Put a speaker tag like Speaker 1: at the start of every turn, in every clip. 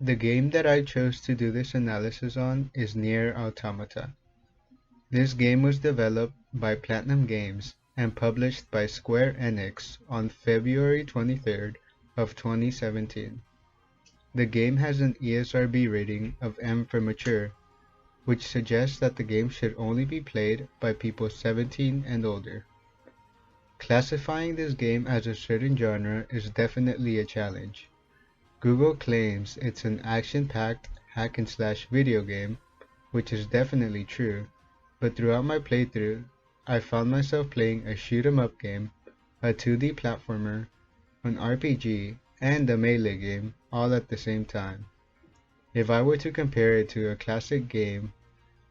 Speaker 1: The game that I chose to do this analysis on is Nier Automata. This game was developed by Platinum Games and published by Square Enix on February 23rd of 2017. The game has an ESRB rating of M for mature, which suggests that the game should only be played by people 17 and older. Classifying this game as a certain genre is definitely a challenge. Google claims it's an action-packed hack-and-slash video game, which is definitely true, but throughout my playthrough, I found myself playing a shoot-'em-up game, a 2D platformer, an RPG, and a melee game all at the same time. If I were to compare it to a classic game,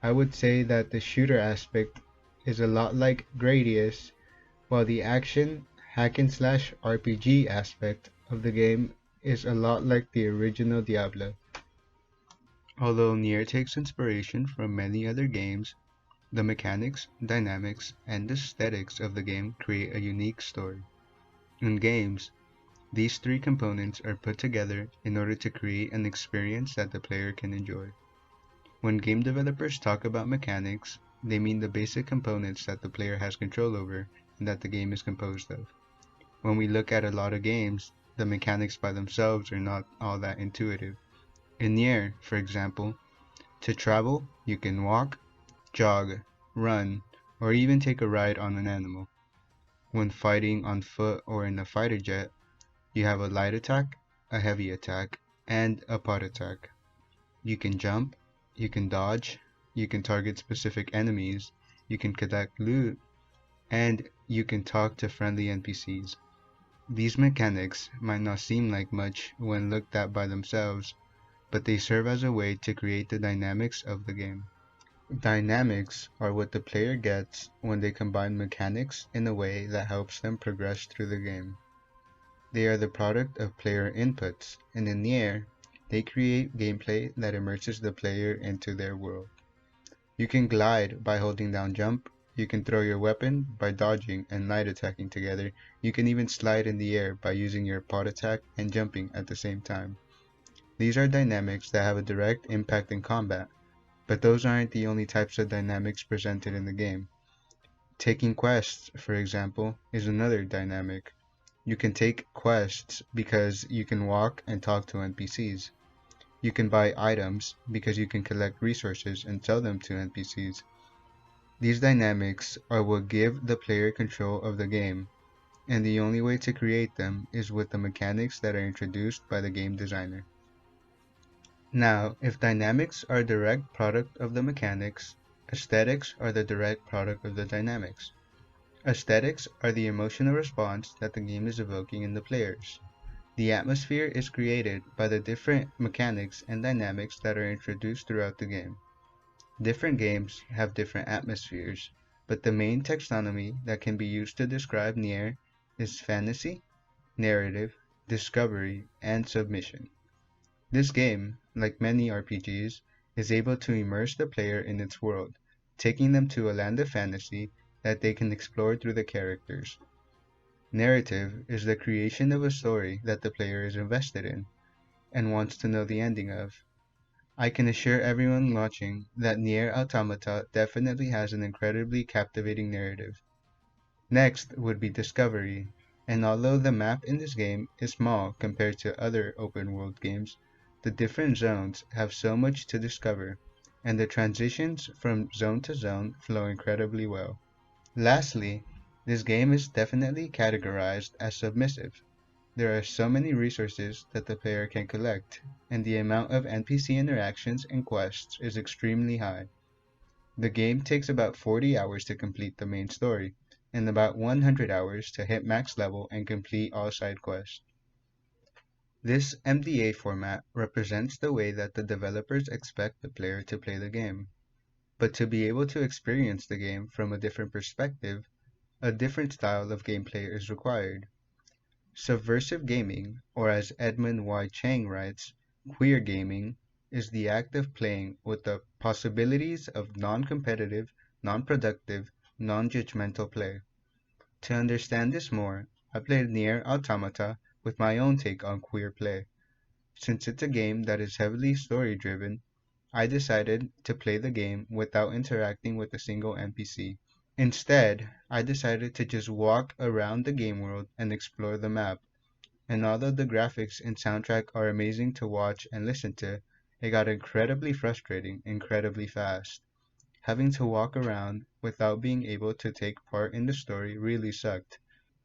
Speaker 1: I would say that the shooter aspect is a lot like Gradius, while the action, hack-and-slash RPG aspect of the game is a lot like the original Diablo. Although Nier takes inspiration from many other games, the mechanics, dynamics, and aesthetics of the game create a unique story. In games, these three components are put together in order to create an experience that the player can enjoy. When game developers talk about mechanics, they mean the basic components that the player has control over and that the game is composed of. When we look at a lot of games, the mechanics by themselves are not all that intuitive. In Nier, for example, to travel, you can walk, jog, run, or even take a ride on an animal. When fighting on foot or in a fighter jet, you have a light attack, a heavy attack, and a pod attack. You can jump, you can dodge, you can target specific enemies, you can collect loot, and you can talk to friendly NPCs. These mechanics might not seem like much when looked at by themselves, but they serve as a way to create the dynamics of the game. Dynamics are what the player gets when they combine mechanics in a way that helps them progress through the game. They are the product of player inputs, and in Nier, they create gameplay that immerses the player into their world. You can glide by holding down jump, you can throw your weapon by dodging and light attacking together, you can even slide in the air by using your pod attack and jumping at the same time. These are dynamics that have a direct impact in combat, but those aren't the only types of dynamics presented in the game. Taking quests, for example, is another dynamic. You can take quests because you can walk and talk to NPCs. You can buy items because you can collect resources and sell them to NPCs. These dynamics are what give the player control of the game, and the only way to create them is with the mechanics that are introduced by the game designer. Now, if dynamics are a direct product of the mechanics, aesthetics are the direct product of the dynamics. Aesthetics are the emotional response that the game is evoking in the players. The atmosphere is created by the different mechanics and dynamics that are introduced throughout the game. Different games have different atmospheres, but the main taxonomy that can be used to describe Nier is fantasy, narrative, discovery, and submission. This game, like many RPGs, is able to immerse the player in its world, taking them to a land of fantasy that they can explore through the characters. Narrative is the creation of a story that the player is invested in and wants to know the ending of. I can assure everyone watching that Nier Automata definitely has an incredibly captivating narrative. Next would be discovery, and although the map in this game is small compared to other open world games, the different zones have so much to discover, and the transitions from zone to zone flow incredibly well. Lastly, this game is definitely categorized as submissive. There are so many resources that the player can collect, and the amount of NPC interactions and quests is extremely high. The game takes about 40 hours to complete the main story, and about 100 hours to hit max level and complete all side quests. This MDA format represents the way that the developers expect the player to play the game. But to be able to experience the game from a different perspective, a different style of gameplay is required. Subversive gaming, or as Edmund Y. Chang writes, queer gaming, is the act of playing with the possibilities of non-competitive, non-productive, non-judgmental play. To understand this more, I played Nier Automata with my own take on queer play. Since it's a game that is heavily story driven, I decided to play the game without interacting with a single NPC. Instead, I decided to just walk around the game world and explore the map. And although the graphics and soundtrack are amazing to watch and listen to, it got incredibly frustrating incredibly fast. Having to walk around without being able to take part in the story really sucked.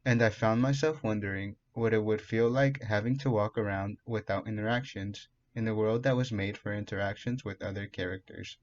Speaker 1: And I found myself wondering what it would feel like having to walk around without interactions in a world that was made for interactions with other characters.